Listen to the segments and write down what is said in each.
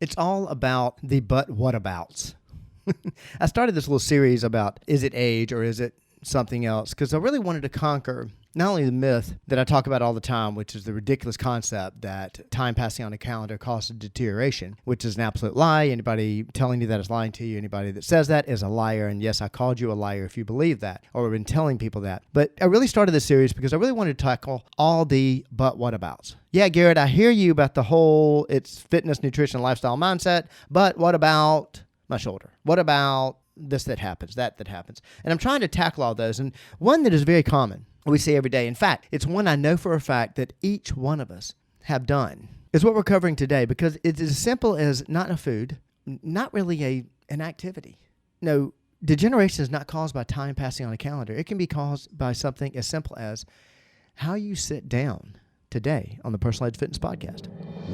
It's all about the but what abouts. I started this little series about is it age or is it something else? Because I really wanted to conquer not only the myth that I talk about all the time, which is the ridiculous concept that time passing on a calendar causes deterioration, which is an absolute lie. Anybody telling you that is lying to you. Anybody that says that is a liar. And yes, I called you a liar if you believe that, or have been telling people that. But I really started this series because I really wanted to tackle all the but what abouts. Yeah, Garrett, I hear you about the whole it's fitness, nutrition, lifestyle mindset, but what about my shoulder? What about this that happens, that happens? And I'm trying to tackle all those. And one that is very common, we see every day. In fact, it's one I know for a fact that each one of us have done, is what we're covering today, because it's as simple as not a food, not really an activity. No, degeneration is not caused by time passing on a calendar. It can be caused by something as simple as how you sit down today on the Personal Edge Fitness Podcast.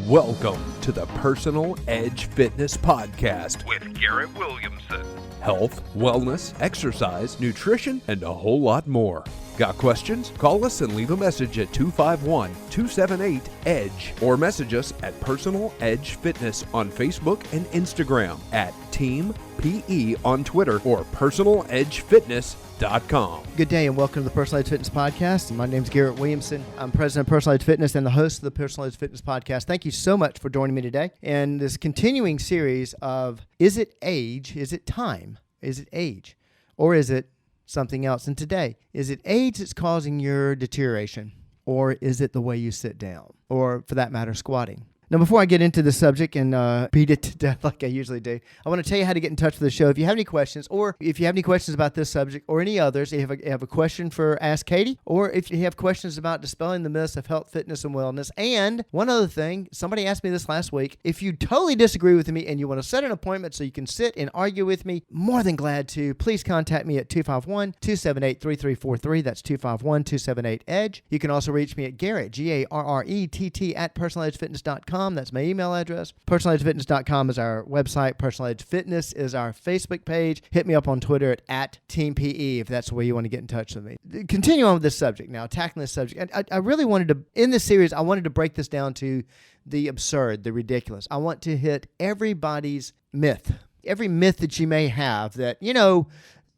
Welcome to the Personal Edge Fitness Podcast with Garrett Williamson. Health, wellness, exercise, nutrition, and a whole lot more. Got questions? Call us and leave a message at 251-278-EDGE or message us at Personal Edge Fitness on Facebook and Instagram, at Team PE on Twitter, or personaledgefitness.com. Good day and welcome to the Personal Edge Fitness Podcast. My name is Garrett Williamson. I'm president of Personal Edge Fitness and the host of the Personal Edge Fitness Podcast. Thank you so much for joining me today in this continuing series of is it age, is it time, is it age, or is it something else? And today, is it age that's causing your deterioration, or is it the way you sit down, or for that matter, squatting? Now, before I get into the subject and beat it to death like I usually do, I want to tell you how to get in touch with the show. If you have any questions, or if you have any questions about this subject or any others, if you have a question for Ask Katie, or if you have questions about dispelling the myths of health, fitness, and wellness. And one other thing, somebody asked me this last week, if you totally disagree with me and you want to set an appointment so you can sit and argue with me, more than glad to. Please contact me at 251-278-3343. That's 251-278-EDGE. You can also reach me at Garrett, Garrett, at personaledgefitness.com. That's my email address. Personaledgefitness.com is our website. Personal Edge Fitness is our Facebook page. Hit me up on Twitter at Team PE if that's the way you want to get in touch with me. Continue on with this subject now, tackling this subject. I really wanted to, in this series, I wanted to break this down to the absurd, the ridiculous. I want to hit everybody's myth, every myth that you may have that,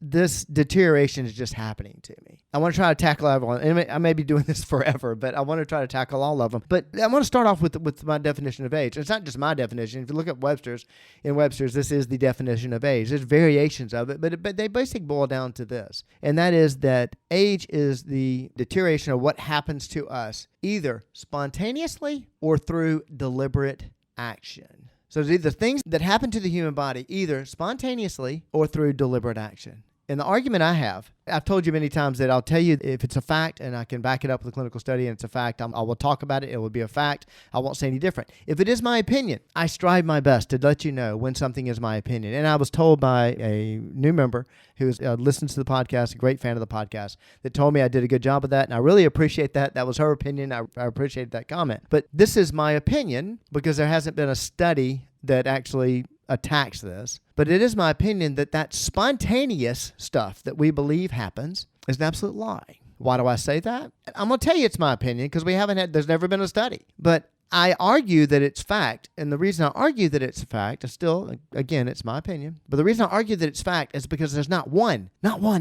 this deterioration is just happening to me. I want to try to tackle everyone. And I may be doing this forever, but I want to try to tackle all of them. But I want to start off with my definition of age. It's not just my definition. If you look at Webster's, this is the definition of age. There's variations of it, but they basically boil down to this. And that is that age is the deterioration of what happens to us, either spontaneously or through deliberate action. So it's either things that happen to the human body, either spontaneously or through deliberate action. And the argument I have, I've told you many times that I'll tell you if it's a fact and I can back it up with a clinical study and it's a fact, I will talk about it. It will be a fact. I won't say any different. If it is my opinion, I strive my best to let you know when something is my opinion. And I was told by a new member who listens to the podcast, a great fan of the podcast, that told me I did a good job of that. And I really appreciate that. That was her opinion. I appreciate that comment. But this is my opinion because there hasn't been a study that actually attacks this, but it is my opinion that spontaneous stuff that we believe happens is an absolute lie. Why do I say that? I'm going to tell you it's my opinion because there's never been a study, but I argue that it's fact. And the reason I argue that it's a fact is still, again, it's my opinion, but the reason I argue that it's fact is because there's not one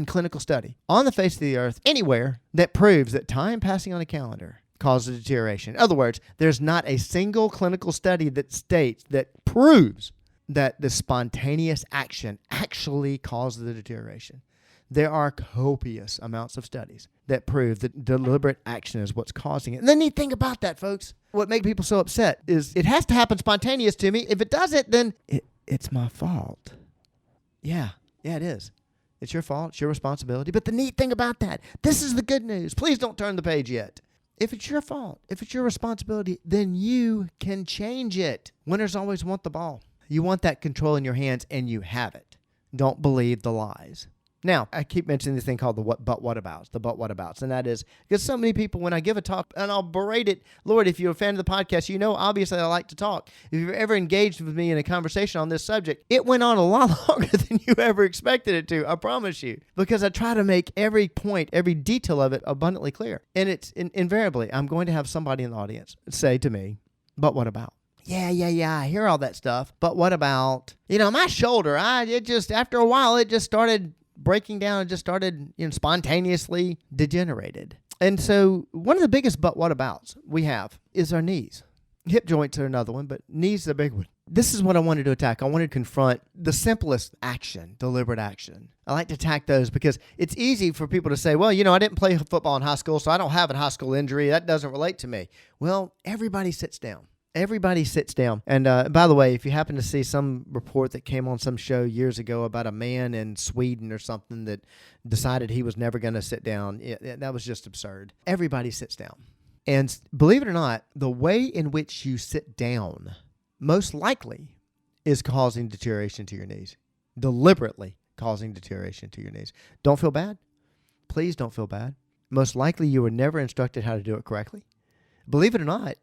clinical study on the face of the earth anywhere that proves that time passing on a calendar causes deterioration. In other words, there's not a single clinical study that proves that the spontaneous action actually causes the deterioration. There are copious amounts of studies that prove that deliberate action is what's causing it. And the neat thing about that, folks, what makes people so upset is it has to happen spontaneous to me. If it doesn't, then it's my fault. Yeah, it is. It's your fault. It's your responsibility. But the neat thing about that, this is the good news. Please don't turn the page yet. If it's your fault, if it's your responsibility, then you can change it. Winners always want the ball. You want that control in your hands, and you have it. Don't believe the lies. Now, I keep mentioning this thing called the but what abouts, and that is because so many people, when I give a talk, and I'll berate it, Lord, if you're a fan of the podcast, you know, obviously I like to talk. If you've ever engaged with me in a conversation on this subject, it went on a lot longer than you ever expected it to, I promise you, because I try to make every point, every detail of it abundantly clear. And it's invariably, I'm going to have somebody in the audience say to me, but what about? Yeah, I hear all that stuff. But what about, my shoulder? After a while, it just started breaking down. It just started, spontaneously degenerated. And so one of the biggest but what abouts we have is our knees. Hip joints are another one, but knees is a big one. This is what I wanted to attack. I wanted to confront the simplest action, deliberate action. I like to attack those because it's easy for people to say, well, I didn't play football in high school, so I don't have a high school injury. That doesn't relate to me. Well, everybody sits down. Everybody sits down. And by the way, if you happen to see some report that came on some show years ago about a man in Sweden or something that decided he was never going to sit down, that was just absurd. Everybody sits down. And believe it or not, the way in which you sit down most likely is causing deterioration to your knees, deliberately causing deterioration to your knees. Don't feel bad. Please don't feel bad. Most likely you were never instructed how to do it correctly. Believe it or not,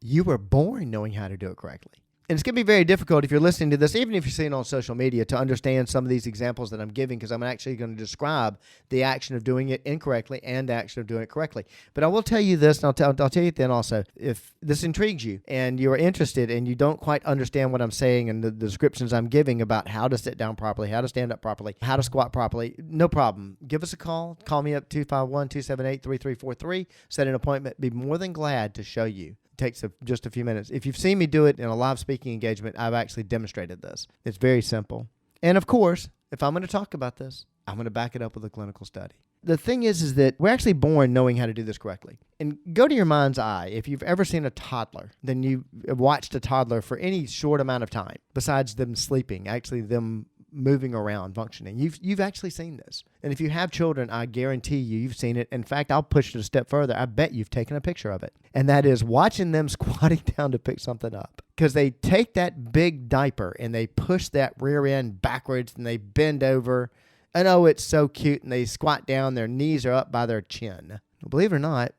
you were born knowing how to do it correctly. And it's going to be very difficult if you're listening to this, even if you're seeing it on social media, to understand some of these examples that I'm giving, because I'm actually going to describe the action of doing it incorrectly and the action of doing it correctly. But I will tell you this, and I'll tell you then also, if this intrigues you and you're interested and you don't quite understand what I'm saying and the descriptions I'm giving about how to sit down properly, how to stand up properly, how to squat properly, no problem. Give us a call. Call me up 251-278-3343. Set an appointment. Be more than glad to show you. Takes just a few minutes. If you've seen me do it in a live speaking engagement, I've actually demonstrated this. It's very simple. And of course, if I'm going to talk about this, I'm going to back it up with a clinical study. The thing is that we're actually born knowing how to do this correctly. And go to your mind's eye. If you've ever seen a toddler, then you've watched a toddler for any short amount of time, besides them sleeping, actually them moving around, functioning. You've actually seen this. And if you have children, I guarantee you've seen it. In fact, I'll push it a step further. I bet you've taken a picture of it. And that is watching them squatting down to pick something up. Because they take that big diaper and they push that rear end backwards and they bend over. And oh, it's so cute. And they squat down. Their knees are up by their chin. Believe it or not,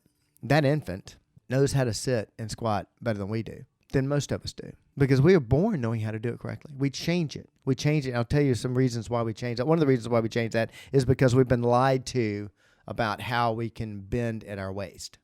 that infant knows how to sit and squat better than we do, than most of us do. Because we are born knowing how to do it correctly. We change it. I'll tell you some reasons why we change that. One of the reasons why we change that is because we've been lied to about how we can bend at our waist.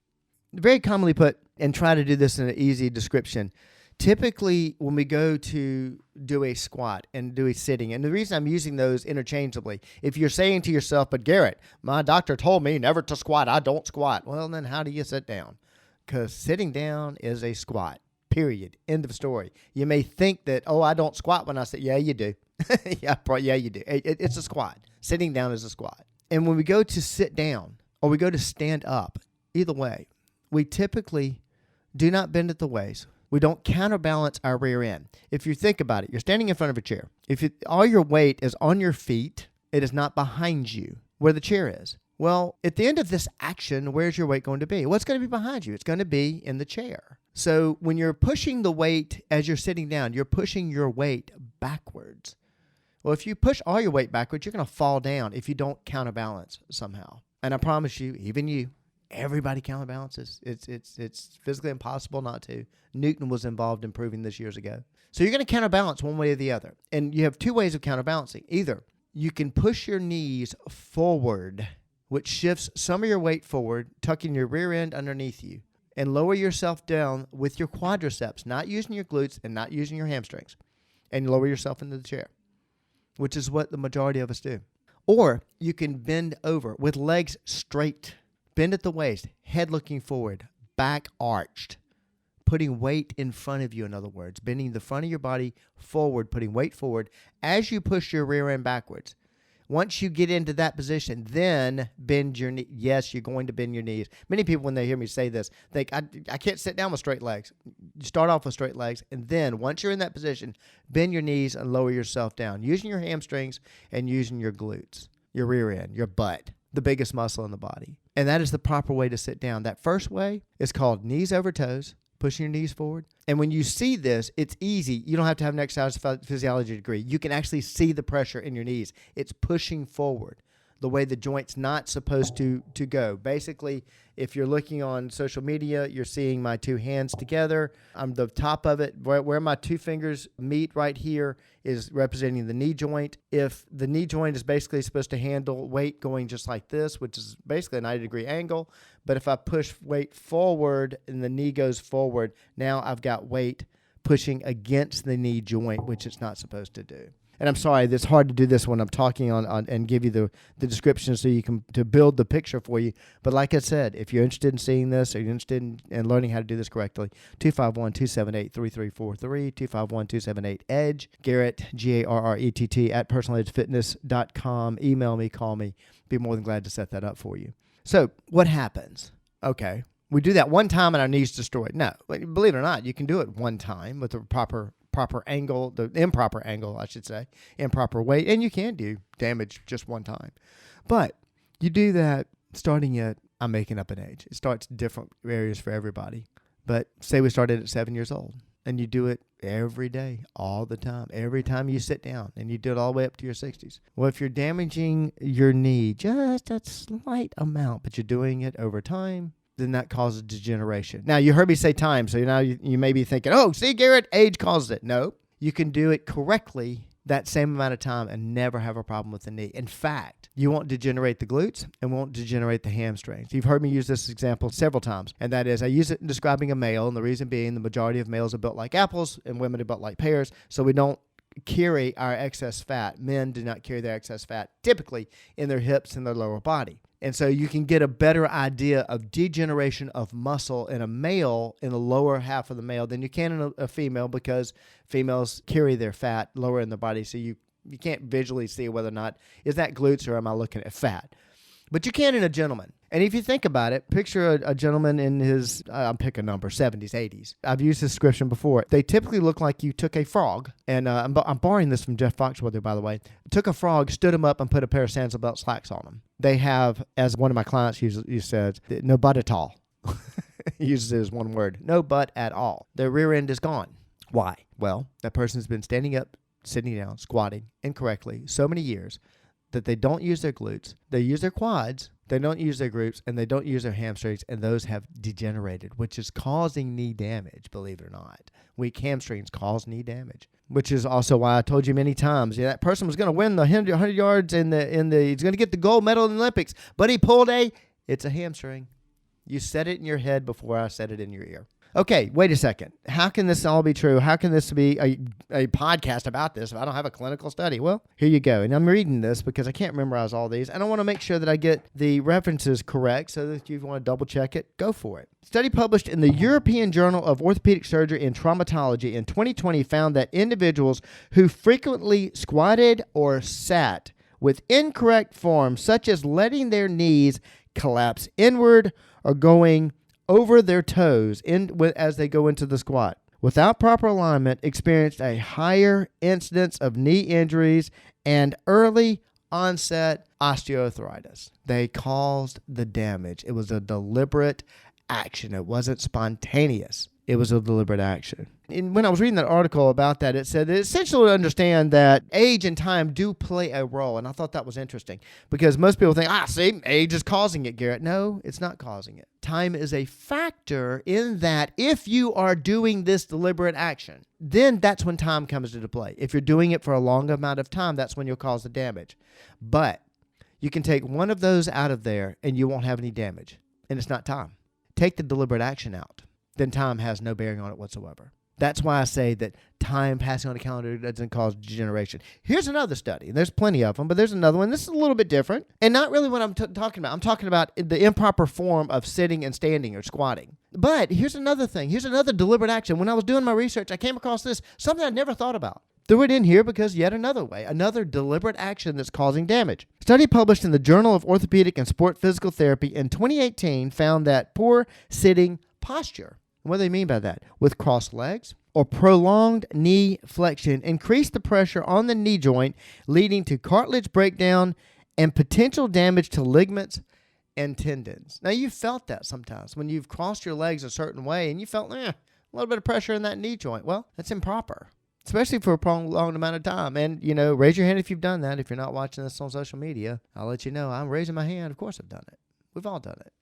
Very commonly put, and try to do this in an easy description, typically when we go to do a squat and do a sitting, and the reason I'm using those interchangeably, if you're saying to yourself, but Garrett, my doctor told me never to squat, I don't squat. Well, then how do you sit down? Because sitting down is a squat. Period. End of story. You may think that, I don't squat when I sit. Yeah, you do. Yeah, you do. It's a squat. Sitting down is a squat. And when we go to sit down or we go to stand up, either way, we typically do not bend at the waist. We don't counterbalance our rear end. If you think about it, you're standing in front of a chair. All your weight is on your feet, it is not behind you where the chair is. Well, at the end of this action, where's your weight going to be? What's going to be behind you? It's going to be in the chair. So when you're pushing the weight as you're sitting down, you're pushing your weight backwards. Well, if you push all your weight backwards, you're going to fall down if you don't counterbalance somehow. And I promise you, even you, everybody counterbalances. It's physically impossible not to. Newton was involved in proving this years ago. So you're going to counterbalance one way or the other. And you have two ways of counterbalancing. Either you can push your knees forward, which shifts some of your weight forward, tucking your rear end underneath you, and lower yourself down with your quadriceps, not using your glutes and not using your hamstrings, and lower yourself into the chair, which is what the majority of us do. Or you can bend over with legs straight, bend at the waist, head looking forward, back arched, putting weight in front of you, in other words, bending the front of your body forward, putting weight forward as you push your rear end backwards. Once you get into that position, then bend your knee. Yes, you're going to bend your knees. Many people, when they hear me say this, think, I can't sit down with straight legs. You start off with straight legs, and then once you're in that position, bend your knees and lower yourself down, using your hamstrings and using your glutes, your rear end, your butt, the biggest muscle in the body. And that is the proper way to sit down. That first way is called knees over toes, pushing your knees forward. And when you see this, it's easy. You don't have to have an exercise physiology degree. You can actually see the pressure in your knees. It's pushing forward the way the joint's not supposed to go. Basically, if you're looking on social media, you're seeing my two hands together. I'm the top of it. Where my two fingers meet right here is representing the knee joint. If the knee joint is basically supposed to handle weight going just like this, which is basically a 90-degree angle, but if I push weight forward and the knee goes forward, now I've got weight pushing against the knee joint, which it's not supposed to do. And I'm sorry, it's hard to do this when I'm talking on and give you the description so you can to build the picture for you. But like I said, if you're interested in seeing this or you're interested in learning how to do this correctly, 251-278-3343, 251-278-EDGE, Garrett, Garrett, at personaledgefitness.com. Email me, call me. Be more than glad to set that up for you. So what happens? Okay, we do that one time and our knee's destroyed. No, believe it or not, you can do it one time with the proper angle, the improper angle, I should say, improper weight, and you can do damage just one time. But you do that starting at, I'm making up an age. It starts different areas for everybody. But say we started at 7 years old, and you do it every day, all the time, every time you sit down, and you do it all the way up to your 60s. Well, if you're damaging your knee just a slight amount, but you're doing it over time, then that causes degeneration. Now, you heard me say time, so now you may be thinking, oh, see, Garrett, age causes it. No, you can do it correctly that same amount of time and never have a problem with the knee. In fact, you won't degenerate the glutes and won't degenerate the hamstrings. You've heard me use this example several times, and that is I use it in describing a male, and the reason being the majority of males are built like apples and women are built like pears, so we don't carry our excess fat. Men do not carry their excess fat typically in their hips and their lower body. And so you can get a better idea of degeneration of muscle in a male in the lower half of the male than you can in a female, because females carry their fat lower in the body. So you can't visually see whether or not is that glutes or am I looking at fat. But you can in a gentleman. And if you think about it, picture a gentleman in his, I'll pick a number, 70s, 80s. I've used this description before. They typically look like you took a frog, and I'm borrowing this from Jeff Foxworthy, by the way, took a frog, stood him up, and put a pair of sandal belt slacks on him. They have, as one of my clients said, no butt at all. He uses it as one word, no butt at all. Their rear end is gone. Why? Well, that person's been standing up, sitting down, squatting incorrectly so many years that they don't use their glutes, they use their quads, they don't use their glutes, and they don't use their hamstrings, and those have degenerated, which is causing knee damage, believe it or not. Weak hamstrings cause knee damage, which is also why I told you many times, that person was going to win the 100 yards he's going to get the gold medal in the Olympics, but he pulled it's a hamstring. You said it in your head before I said it in your ear. Okay, wait a second. How can this all be true? How can this be a podcast about this if I don't have a clinical study? Well, here you go. And I'm reading this because I can't memorize all these. And I want to make sure that I get the references correct, so that if you want to double check it, go for it. Study published in the European Journal of Orthopedic Surgery and Traumatology in 2020 found that individuals who frequently squatted or sat with incorrect form, such as letting their knees collapse inward or going over their toes as they go into the squat, without proper alignment, experienced a higher incidence of knee injuries and early onset osteoarthritis. They caused the damage. It was a deliberate action. It wasn't spontaneous. It was a deliberate action. And when I was reading that article about that, it said it's essential to understand that age and time do play a role. And I thought that was interesting because most people think, see, age is causing it, Garrett. No, it's not causing it. Time is a factor in that if you are doing this deliberate action, then that's when time comes into play. If you're doing it for a long amount of time, that's when you'll cause the damage. But you can take one of those out of there and you won't have any damage. And it's not time. Take the deliberate action out. Then time has no bearing on it whatsoever. That's why I say that time passing on a calendar doesn't cause degeneration. Here's another study. There's plenty of them, but there's another one. This is a little bit different, and not really what I'm talking about. I'm talking about the improper form of sitting and standing or squatting. But here's another thing. Here's another deliberate action. When I was doing my research, I came across this, something I'd never thought about. Threw it in here because yet another way, another deliberate action that's causing damage. Study published in the Journal of Orthopedic and Sport Physical Therapy in 2018 found that poor sitting posture, what do they mean by that? With crossed legs or prolonged knee flexion increased the pressure on the knee joint, leading to cartilage breakdown and potential damage to ligaments and tendons. Now, you felt that sometimes when you've crossed your legs a certain way and you felt a little bit of pressure in that knee joint. Well, that's improper, especially for a prolonged amount of time. And, raise your hand if you've done that. If you're not watching this on social media, I'll let you know. I'm raising my hand. Of course I've done it. We've all done it.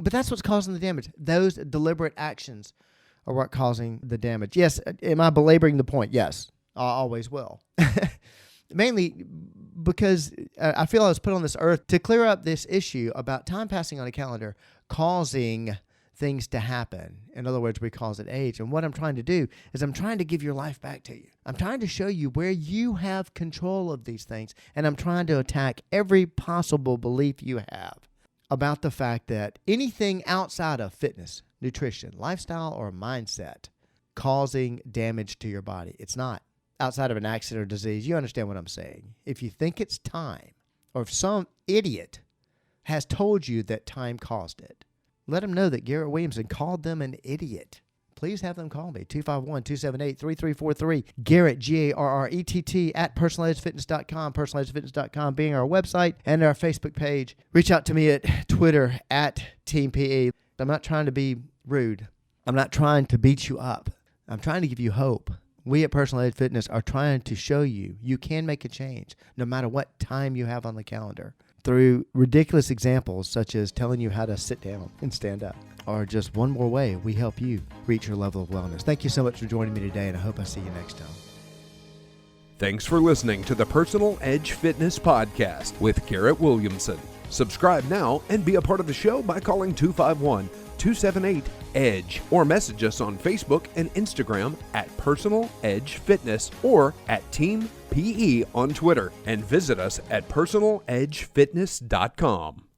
But that's what's causing the damage. Those deliberate actions are what causing the damage. Yes, am I belaboring the point? Yes, I always will. Mainly because I feel I was put on this earth to clear up this issue about time passing on a calendar causing things to happen. In other words, we cause it age. And what I'm trying to do is I'm trying to give your life back to you. I'm trying to show you where you have control of these things. And I'm trying to attack every possible belief you have about the fact that anything outside of fitness, nutrition, lifestyle, or mindset causing damage to your body. It's not. Outside of an accident or disease, you understand what I'm saying. If you think it's time, or if some idiot has told you that time caused it, let them know that Garrett Williamson called them an idiot. Please have them call me, 251-278-3343. Garrett, Garrett, at personaledgefitness.com, personaledgefitness.com being our website and our Facebook page. Reach out to me at Twitter, at Team PE. I'm not trying to be rude. I'm not trying to beat you up. I'm trying to give you hope. We at Personal Edge Fitness are trying to show you can make a change no matter what time you have on the calendar through ridiculous examples such as telling you how to sit down and stand up, or just one more way we help you reach your level of wellness. Thank you so much for joining me today, and I hope I see you next time. Thanks for listening to the Personal Edge Fitness Podcast with Garrett Williamson. Subscribe now and be a part of the show by calling 251-278-EDGE or message us on Facebook and Instagram at Personal Edge Fitness or at Team PE on Twitter, and visit us at personaledgefitness.com.